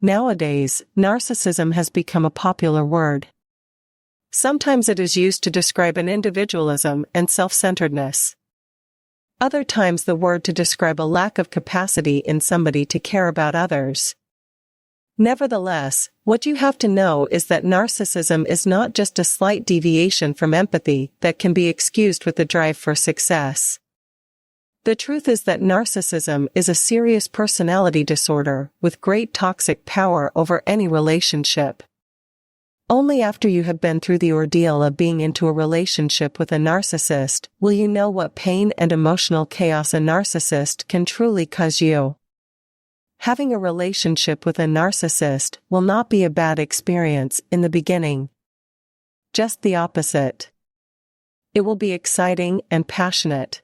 Nowadays, narcissism has become a popular word. Sometimes it is used to describe an individualism and self-centeredness. Other times the word to describe a lack of capacity in somebody to care about others. Nevertheless, what you have to know is that narcissism is not just a slight deviation from empathy that can be excused with the drive for success. The truth is that narcissism is a serious personality disorder with great toxic power over any relationship. Only after you have been through the ordeal of being into a relationship with a narcissist will you know what pain and emotional chaos a narcissist can truly cause you. Having a relationship with a narcissist will not be a bad experience in the beginning. Just the opposite. It will be exciting and passionate.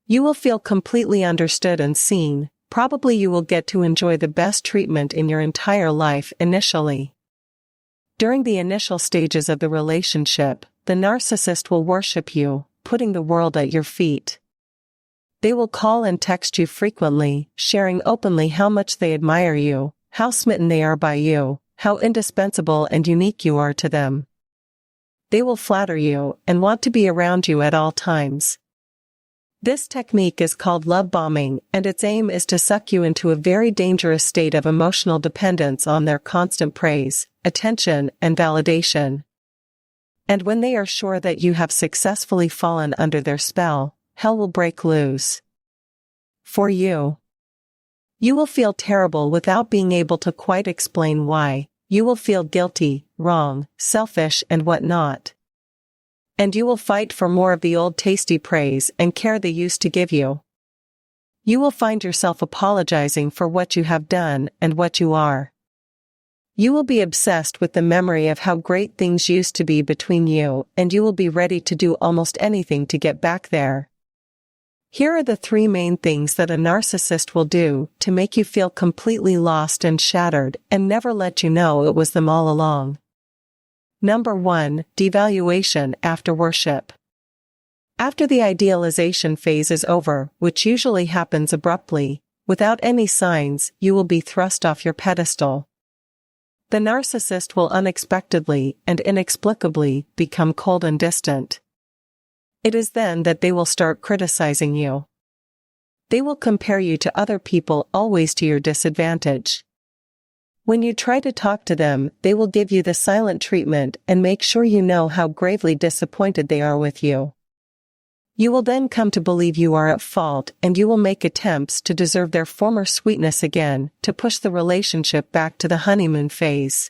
You will feel completely understood and seen. Probably you will get to enjoy the best treatment in your entire life initially. During the initial stages of the relationship, the narcissist will worship you, putting the world at your feet. They will call and text you frequently, sharing openly how much they admire you, how smitten they are by you, how indispensable and unique you are to them. They will flatter you and want to be around you at all times. This technique is called love bombing, and its aim is to suck you into a very dangerous state of emotional dependence on their constant praise, attention, and validation. And when they are sure that you have successfully fallen under their spell, hell will break loose. For you. You will feel terrible without being able to quite explain why. You will feel guilty, wrong, selfish, and whatnot. And you will fight for more of the old tasty praise and care they used to give you. You will find yourself apologizing for what you have done and what you are. You will be obsessed with the memory of how great things used to be between you, and you will be ready to do almost anything to get back there. Here are the 3 main things that a narcissist will do to make you feel completely lost and shattered and never let you know it was them all along. Number 1, devaluation after worship. After the idealization phase is over, which usually happens abruptly, without any signs, you will be thrust off your pedestal. The narcissist will unexpectedly and inexplicably become cold and distant. It is then that they will start criticizing you. They will compare you to other people, always to your disadvantage. When you try to talk to them, they will give you the silent treatment and make sure you know how gravely disappointed they are with you. You will then come to believe you are at fault, and you will make attempts to deserve their former sweetness again, to push the relationship back to the honeymoon phase.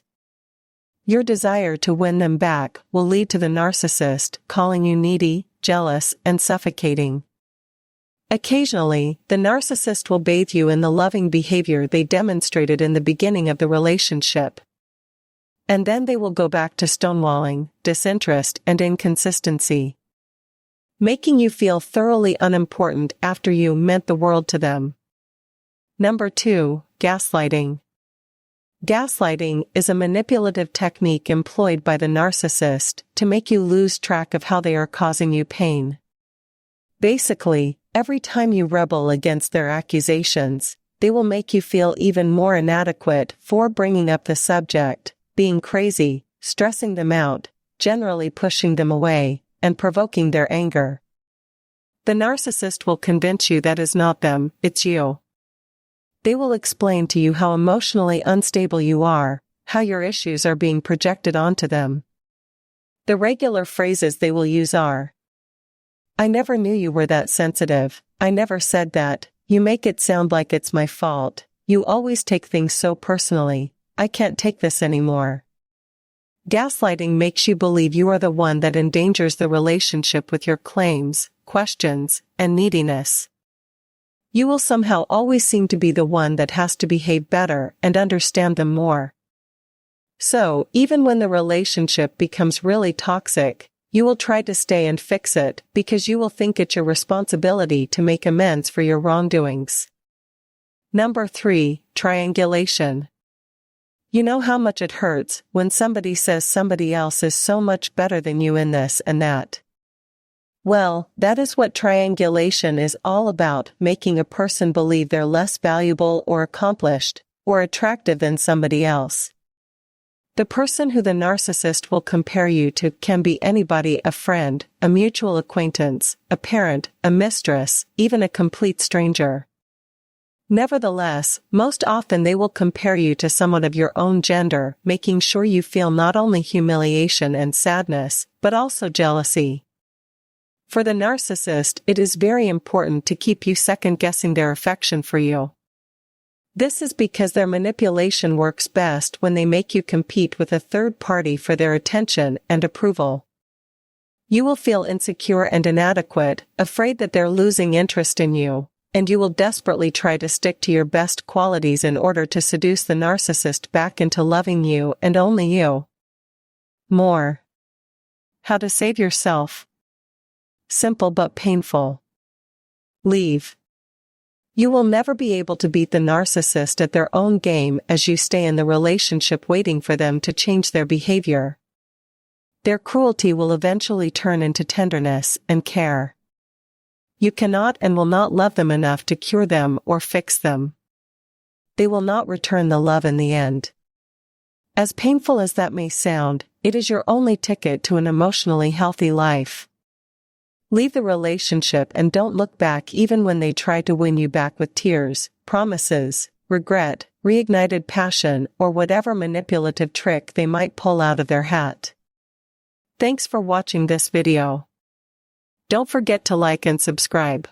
Your desire to win them back will lead to the narcissist calling you needy, jealous, and suffocating. Occasionally, the narcissist will bathe you in the loving behavior they demonstrated in the beginning of the relationship. And then they will go back to stonewalling, disinterest, and inconsistency, making you feel thoroughly unimportant after you meant the world to them. Number 2, gaslighting. Gaslighting is a manipulative technique employed by the narcissist to make you lose track of how they are causing you pain. Basically, every time you rebel against their accusations, they will make you feel even more inadequate for bringing up the subject, being crazy, stressing them out, generally pushing them away, and provoking their anger. The narcissist will convince you that is not them, it's you. They will explain to you how emotionally unstable you are, how your issues are being projected onto them. The regular phrases they will use are, "I never knew you were that sensitive, I never said that, you make it sound like it's my fault, you always take things so personally, I can't take this anymore." Gaslighting makes you believe you are the one that endangers the relationship with your claims, questions, and neediness. You will somehow always seem to be the one that has to behave better and understand them more. So, even when the relationship becomes really toxic, you will try to stay and fix it because you will think it's your responsibility to make amends for your wrongdoings. Number 3, triangulation. You know how much it hurts when somebody says somebody else is so much better than you in this and that. Well, that is what triangulation is all about, making a person believe they're less valuable or accomplished, or attractive than somebody else. The person who the narcissist will compare you to can be anybody: a friend, a mutual acquaintance, a parent, a mistress, even a complete stranger. Nevertheless, most often they will compare you to someone of your own gender, making sure you feel not only humiliation and sadness, but also jealousy. For the narcissist, it is very important to keep you second-guessing their affection for you. This is because their manipulation works best when they make you compete with a third party for their attention and approval. You will feel insecure and inadequate, afraid that they're losing interest in you, and you will desperately try to stick to your best qualities in order to seduce the narcissist back into loving you and only you. More. How to save yourself. Simple but painful. Leave. You will never be able to beat the narcissist at their own game as you stay in the relationship waiting for them to change their behavior. Their cruelty will eventually turn into tenderness and care. You cannot and will not love them enough to cure them or fix them. They will not return the love in the end. As painful as that may sound, it is your only ticket to an emotionally healthy life. Leave the relationship and don't look back even when they try to win you back with tears, promises, regret, reignited passion, or whatever manipulative trick they might pull out of their hat. Thanks for watching this video. Don't forget to like and subscribe.